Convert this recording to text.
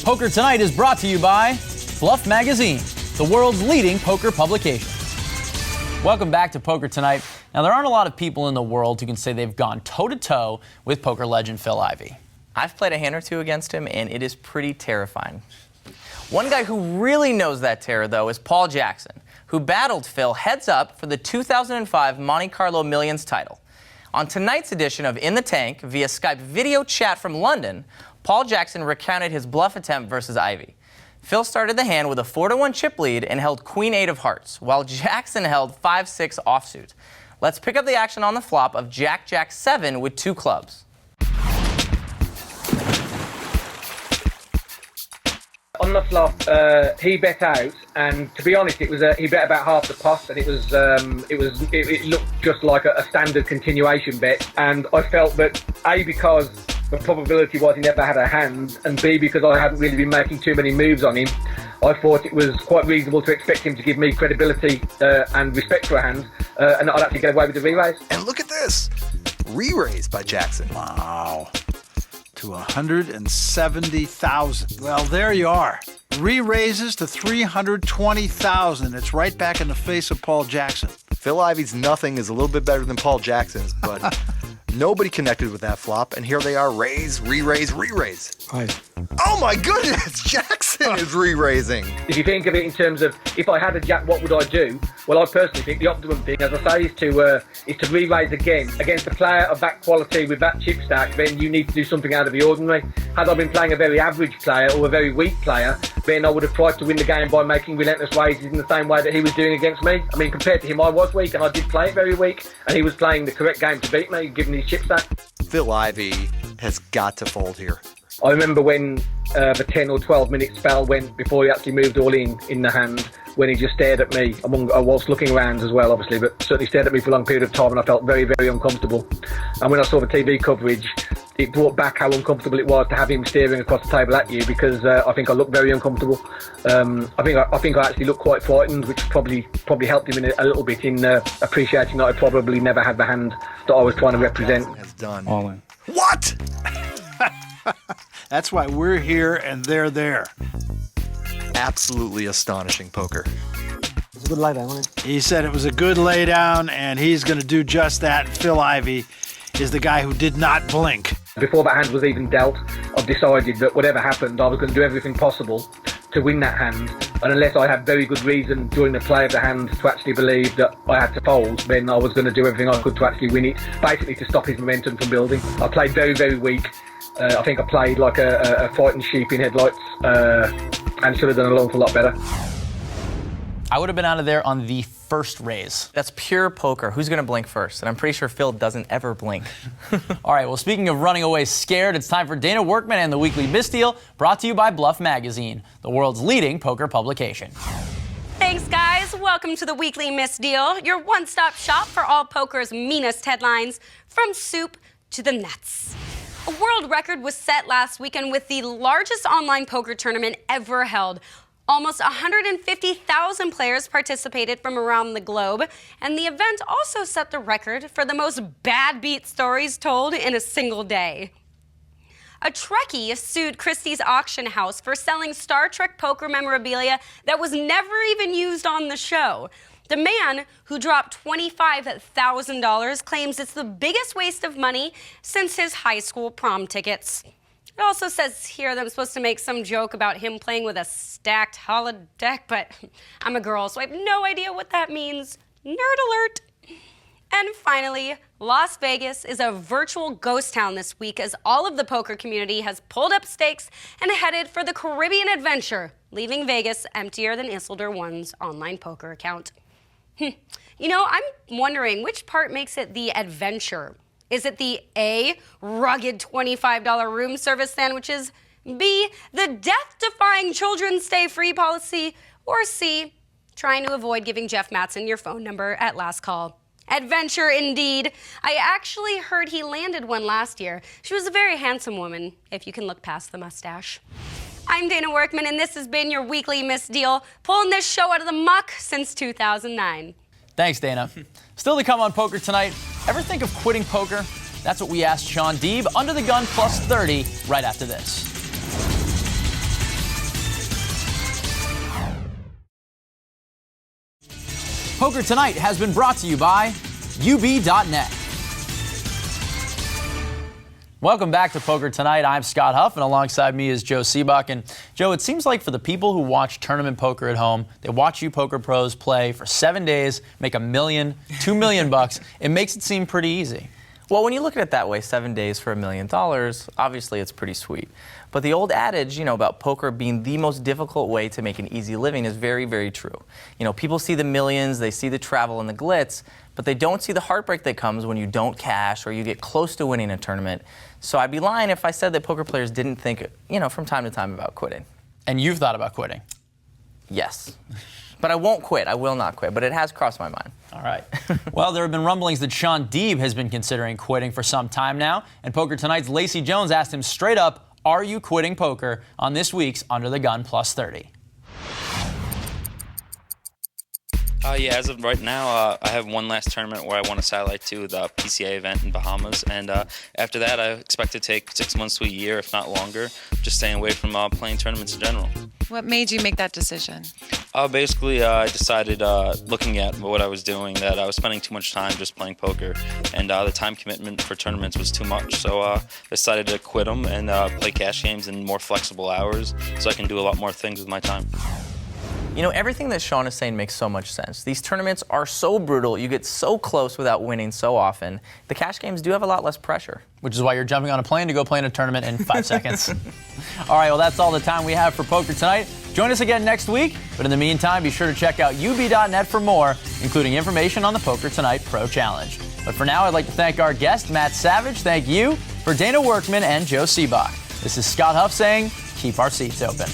Poker Tonight is brought to you by Bluff Magazine, the world's leading poker publication. Welcome back to Poker Tonight. Now, there aren't a lot of people in the world who can say they've gone toe-to-toe with poker legend Phil Ivey. I've played a hand or two against him, and it is pretty terrifying. One guy who really knows that terror, though, is Paul Jackson, who battled Phil heads-up for the 2005 Monte Carlo Millions title. On tonight's edition of In the Tank, via Skype video chat from London, Paul Jackson recounted his bluff attempt versus Ivey. Phil started the hand with a 4-1 chip lead and held Queen-8 of hearts, while Jackson held 5-6 offsuit. Let's pick up the action on the flop of Jack-Jack-7 with 2 clubs. On the flop, he bet out, and to be honest, he bet about half the pot, and it looked just like a standard continuation bet. And I felt that A, because the probability was he never had a hand, and B, because I hadn't really been making too many moves on him, I thought it was quite reasonable to expect him to give me credibility and respect for a hand, and I'd actually get away with the re-raise. And look at this, re-raise by Jackson. Wow. To 170,000. Well, there you are. Re-raises to 320,000. It's right back in the face of Paul Jackson. Phil Ivey's nothing is a little bit better than Paul Jackson's, but nobody connected with that flop, and here they are, raise, re-raise, re-raise. Right. Oh my goodness, Jackson is re-raising. If you think of it in terms of, if I had a jack, what would I do? Well, I personally think the optimum thing, as I say, is to re-raise again. Against a player of that quality with that chip stack, then you need to do something out of the ordinary. Had I been playing a very average player or a very weak player, then I would have tried to win the game by making relentless raises in the same way that he was doing against me. I mean, compared to him, I was weak, and I did play it very weak, and he was playing the correct game to beat me, given his chip stack. Phil Ivey has got to fold here. I remember when the 10 or 12 minute spell went before he actually moved all in the hand, when he just stared at me, whilst looking around as well, obviously, but certainly stared at me for a long period of time, and I felt very, very uncomfortable. And when I saw the TV coverage, it brought back how uncomfortable it was to have him staring across the table at you, because I think I looked very uncomfortable. I think I actually looked quite frightened, which probably helped him in a little bit in appreciating that I probably never had the hand that I was trying to represent. Has done. All in. What? That's why we're here and they're there. Absolutely astonishing poker. It's a good laydown, wasn't it? He said it was a good laydown, and he's going to do just that. Phil Ivey is the guy who did not blink. Before that hand was even dealt, I've decided that whatever happened, I was going to do everything possible to win that hand. And unless I had very good reason during the play of the hand to actually believe that I had to fold, then I was going to do everything I could to actually win it, basically to stop his momentum from building. I played very, very weak. I think I played like a frightened sheep in headlights, and should have done an awful lot better. I would have been out of there on the first raise. That's pure poker. Who's going to blink first? And I'm pretty sure Phil doesn't ever blink. All right, well, speaking of running away scared, it's time for Dana Workman and the Weekly Misdeal, brought to you by Bluff Magazine, the world's leading poker publication. Thanks, guys. Welcome to the Weekly Misdeal, your one-stop shop for all poker's meanest headlines, from soup to the nuts. A world record was set last weekend with the largest online poker tournament ever held. Almost 150,000 players participated from around the globe, and the event also set the record for the most bad beat stories told in a single day. A Trekkie sued Christie's auction house for selling Star Trek poker memorabilia that was never even used on the show. The man, who dropped $25,000, claims it's the biggest waste of money since his high school prom tickets. It also says here that I'm supposed to make some joke about him playing with a stacked holodeck, but I'm a girl, so I have no idea what that means. Nerd alert! And finally, Las Vegas is a virtual ghost town this week as all of the poker community has pulled up stakes and headed for the Caribbean adventure, leaving Vegas emptier than Isildur One's online poker account. You know, I'm wondering which part makes it the adventure. Is it the A, rugged $25 room service sandwiches, B, the death-defying children stay free policy, or C, trying to avoid giving Jeff Mattson your phone number at last call? Adventure indeed. I actually heard he landed one last year. She was a very handsome woman, if you can look past the mustache. I'm Dana Workman, and this has been your Weekly Misdeal, pulling this show out of the muck since 2009. Thanks, Dana. Still to come on Poker Tonight, ever think of quitting poker? That's what we asked Sean Deeb, Under the Gun plus 30, right after this. Poker Tonight has been brought to you by UB.net. Welcome back to Poker Tonight. I'm Scott Huff, and alongside me is Joe Sebok. And Joe, it seems like for the people who watch tournament poker at home, they watch you poker pros play for 7 days, make $1 million, $2 million bucks. It makes it seem pretty easy. Well, when you look at it that way, 7 days for $1 million, obviously it's pretty sweet. But the old adage, about poker being the most difficult way to make an easy living is very, very true. People see the millions, they see the travel and the glitz, but they don't see the heartbreak that comes when you don't cash or you get close to winning a tournament. So I'd be lying if I said that poker players didn't think, from time to time about quitting. And you've thought about quitting? Yes. But I won't quit. I will not quit. But it has crossed my mind. All right. Well, there have been rumblings that Sean Deeb has been considering quitting for some time now. And Poker Tonight's Lacey Jones asked him straight up, are you quitting poker on this week's Under the Gun Plus 30? Yeah, as of right now, I have one last tournament where I want to satellite to the PCA event in Bahamas, and after that, I expect to take 6 months to a year, if not longer, just staying away from playing tournaments in general. What made you make that decision? Basically, I decided, looking at what I was doing, that I was spending too much time just playing poker, and the time commitment for tournaments was too much, so I decided to quit them and play cash games in more flexible hours, so I can do a lot more things with my time. Everything that Sean is saying makes so much sense. These tournaments are so brutal. You get so close without winning so often. The cash games do have a lot less pressure. Which is why you're jumping on a plane to go play in a tournament in 5 seconds. All right, well, that's all the time we have for Poker Tonight. Join us again next week. But in the meantime, be sure to check out UB.net for more, including information on the Poker Tonight Pro Challenge. But for now, I'd like to thank our guest, Matt Savage. Thank you. For Dana Workman and Joe Sebok. This is Scott Huff saying, keep our seats open.